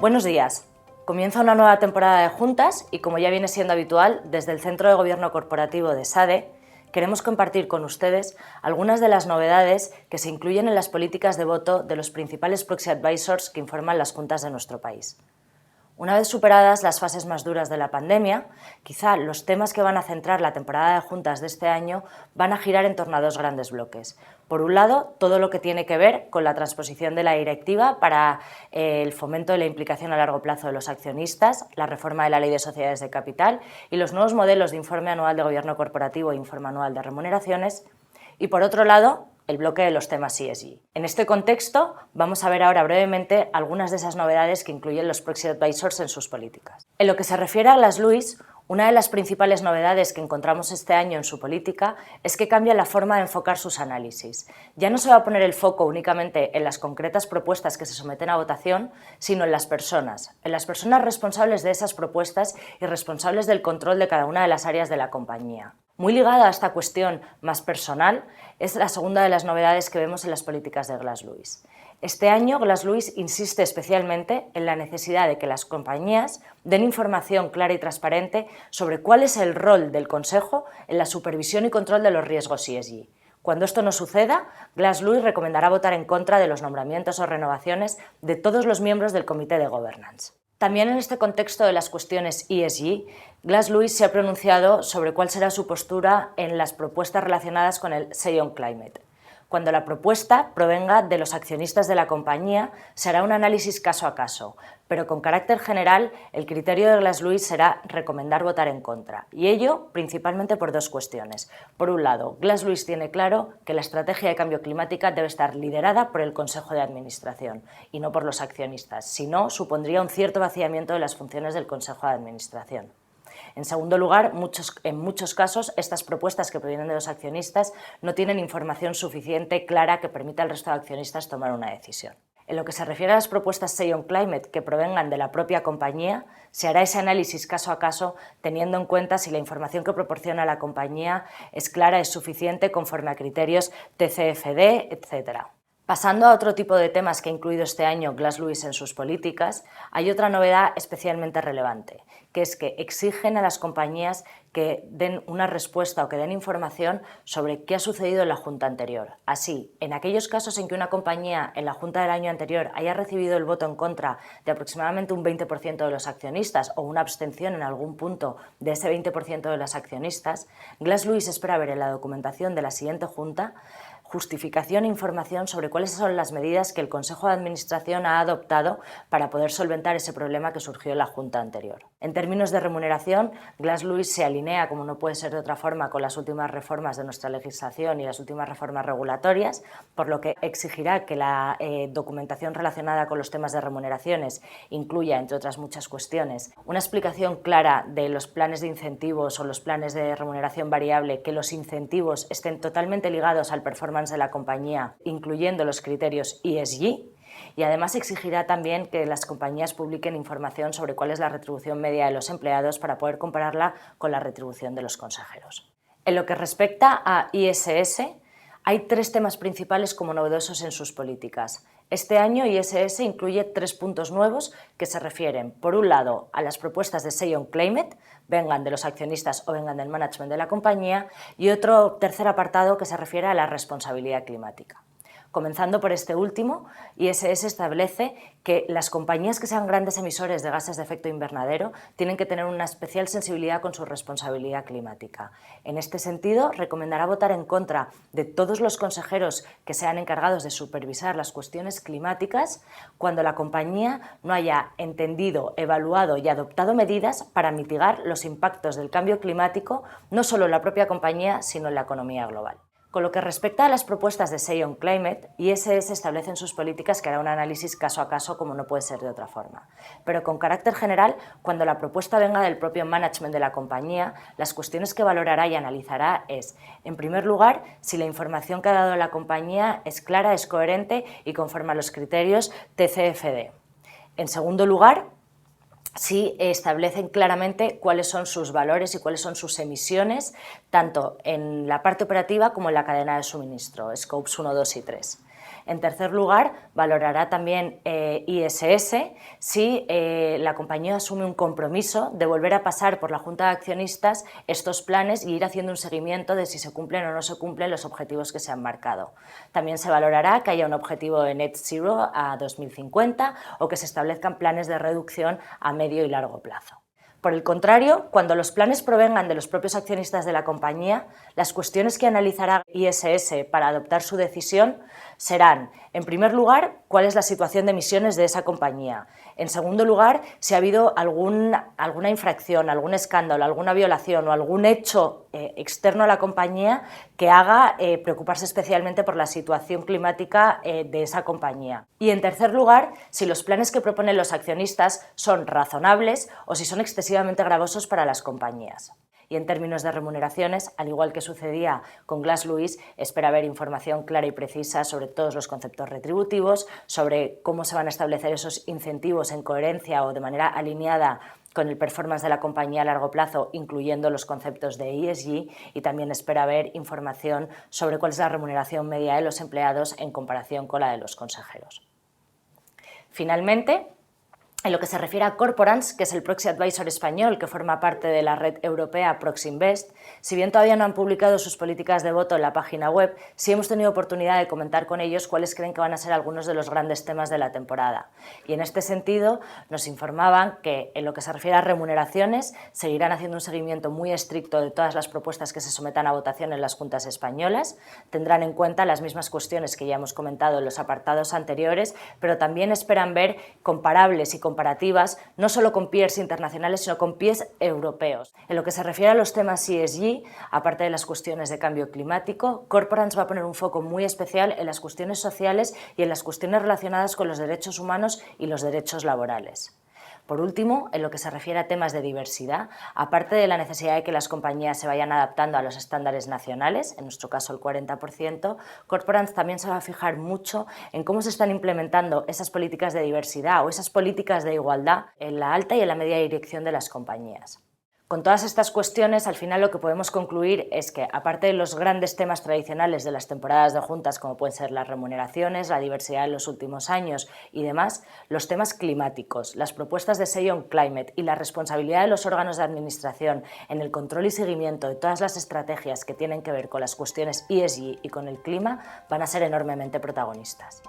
Buenos días. Comienza una nueva temporada de juntas y, como ya viene siendo habitual, desde el Centro de Gobierno Corporativo de SADE, queremos compartir con ustedes algunas de las novedades que se incluyen en las políticas de voto de los principales proxy advisors que informan las juntas de nuestro país. Una vez superadas las fases más duras de la pandemia, quizá los temas que van a centrar la temporada de juntas de este año van a girar en torno a dos grandes bloques. Por un lado, todo lo que tiene que ver con la transposición de la directiva para el fomento de la implicación a largo plazo de los accionistas, la reforma de la Ley de Sociedades de Capital y los nuevos modelos de informe anual de gobierno corporativo e informe anual de remuneraciones. Y por otro lado, el bloque de los temas ESG. En este contexto, vamos a ver ahora brevemente algunas de esas novedades que incluyen los proxy advisors en sus políticas. En lo que se refiere a Glass Lewis, una de las principales novedades que encontramos este año en su política es que cambia la forma de enfocar sus análisis. Ya no se va a poner el foco únicamente en las concretas propuestas que se someten a votación, sino en las personas responsables de esas propuestas y responsables del control de cada una de las áreas de la compañía. Muy ligada a esta cuestión más personal es la segunda de las novedades que vemos en las políticas de Glass Lewis. Este año Glass Lewis insiste especialmente en la necesidad de que las compañías den información clara y transparente sobre cuál es el rol del Consejo en la supervisión y control de los riesgos ESG. Cuando esto no suceda, Glass Lewis recomendará votar en contra de los nombramientos o renovaciones de todos los miembros del Comité de Governance. También en este contexto de las cuestiones ESG, Glass Lewis se ha pronunciado sobre cuál será su postura en las propuestas relacionadas con el Say on Climate. Cuando la propuesta provenga de los accionistas de la compañía, se hará un análisis caso a caso, pero con carácter general el criterio de Glass Lewis será recomendar votar en contra, y ello principalmente por dos cuestiones. Por un lado, Glass Lewis tiene claro que la estrategia de cambio climática debe estar liderada por el Consejo de Administración y no por los accionistas, si no, supondría un cierto vaciamiento de las funciones del Consejo de Administración. En segundo lugar, en muchos casos, estas propuestas que provienen de los accionistas no tienen información suficiente, clara, que permita al resto de accionistas tomar una decisión. En lo que se refiere a las propuestas Say on Climate que provengan de la propia compañía, se hará ese análisis caso a caso teniendo en cuenta si la información que proporciona la compañía es clara, es suficiente, conforme a criterios TCFD, etc. Pasando a otro tipo de temas que ha incluido este año Glass Lewis en sus políticas, hay otra novedad especialmente relevante, que es que exigen a las compañías que den una respuesta o que den información sobre qué ha sucedido en la junta anterior. Así, en aquellos casos en que una compañía en la junta del año anterior haya recibido el voto en contra de aproximadamente un 20% de los accionistas o una abstención en algún punto de ese 20% de los accionistas, Glass Lewis espera ver en la documentación de la siguiente junta justificación e información sobre cuáles son las medidas que el Consejo de Administración ha adoptado para poder solventar ese problema que surgió en la junta anterior. En términos de remuneración, Glass Lewis se alinea, como no puede ser de otra forma, con las últimas reformas de nuestra legislación y las últimas reformas regulatorias, por lo que exigirá que la documentación relacionada con los temas de remuneraciones incluya, entre otras muchas cuestiones, una explicación clara de los planes de incentivos o los planes de remuneración variable, que los incentivos estén totalmente ligados al performance de la compañía, incluyendo los criterios ESG, y además exigirá también que las compañías publiquen información sobre cuál es la retribución media de los empleados para poder compararla con la retribución de los consejeros. En lo que respecta a ISS, hay tres temas principales como novedosos en sus políticas. Este año ISS incluye 3 puntos nuevos que se refieren, por un lado, a las propuestas de Say on Climate, vengan de los accionistas o vengan del management de la compañía, y otro tercer apartado que se refiere a la responsabilidad climática. Comenzando por este último, ISS establece que las compañías que sean grandes emisores de gases de efecto invernadero tienen que tener una especial sensibilidad con su responsabilidad climática. En este sentido, recomendará votar en contra de todos los consejeros que sean encargados de supervisar las cuestiones climáticas cuando la compañía no haya entendido, evaluado y adoptado medidas para mitigar los impactos del cambio climático, no solo en la propia compañía, sino en la economía global. Con lo que respecta a las propuestas de Say on Climate, ISS establece en sus políticas que hará un análisis caso a caso, como no puede ser de otra forma. Pero con carácter general, cuando la propuesta venga del propio management de la compañía, las cuestiones que valorará y analizará es, en primer lugar, si la información que ha dado la compañía es clara, es coherente y conforme a los criterios TCFD. En segundo lugar, si establecen claramente cuáles son sus valores y cuáles son sus emisiones, tanto en la parte operativa como en la cadena de suministro, Scopes 1, 2 y 3. En tercer lugar, valorará también ISS si la compañía asume un compromiso de volver a pasar por la Junta de Accionistas estos planes y ir haciendo un seguimiento de si se cumplen o no se cumplen los objetivos que se han marcado. También se valorará que haya un objetivo de Net Zero a 2050 o que se establezcan planes de reducción a medio y largo plazo. Por el contrario, cuando los planes provengan de los propios accionistas de la compañía, las cuestiones que analizará ISS para adoptar su decisión serán, en primer lugar, cuál es la situación de emisiones de esa compañía. En segundo lugar, si ha habido alguna infracción, algún escándalo, alguna violación o algún hecho externo a la compañía que haga preocuparse especialmente por la situación climática de esa compañía. Y en tercer lugar, si los planes que proponen los accionistas son razonables o si son excesivamente gravosos para las compañías. Y en términos de remuneraciones, al igual que sucedía con Glass Lewis, espera haber información clara y precisa sobre todos los conceptos retributivos, sobre cómo se van a establecer esos incentivos en coherencia o de manera alineada con el performance de la compañía a largo plazo, incluyendo los conceptos de ESG, y también espera ver información sobre cuál es la remuneración media de los empleados en comparación con la de los consejeros. Finalmente, en lo que se refiere a Corporants, que es el proxy advisor español que forma parte de la red europea Proxinvest, si bien todavía no han publicado sus políticas de voto en la página web, sí hemos tenido oportunidad de comentar con ellos cuáles creen que van a ser algunos de los grandes temas de la temporada. Y en este sentido nos informaban que en lo que se refiere a remuneraciones seguirán haciendo un seguimiento muy estricto de todas las propuestas que se sometan a votación en las juntas españolas, tendrán en cuenta las mismas cuestiones que ya hemos comentado en los apartados anteriores, pero también esperan ver comparables y comparativas, no solo con peers internacionales, sino con peers europeos. En lo que se refiere a los temas ESG, aparte de las cuestiones de cambio climático, Corporants va a poner un foco muy especial en las cuestiones sociales y en las cuestiones relacionadas con los derechos humanos y los derechos laborales. Por último, en lo que se refiere a temas de diversidad, aparte de la necesidad de que las compañías se vayan adaptando a los estándares nacionales, en nuestro caso el 40%, Corporants también se va a fijar mucho en cómo se están implementando esas políticas de diversidad o esas políticas de igualdad en la alta y en la media dirección de las compañías. Con todas estas cuestiones, al final lo que podemos concluir es que, aparte de los grandes temas tradicionales de las temporadas de juntas, como pueden ser las remuneraciones, la diversidad en los últimos años y demás, los temas climáticos, las propuestas de Say on Climate y la responsabilidad de los órganos de administración en el control y seguimiento de todas las estrategias que tienen que ver con las cuestiones ESG y con el clima van a ser enormemente protagonistas.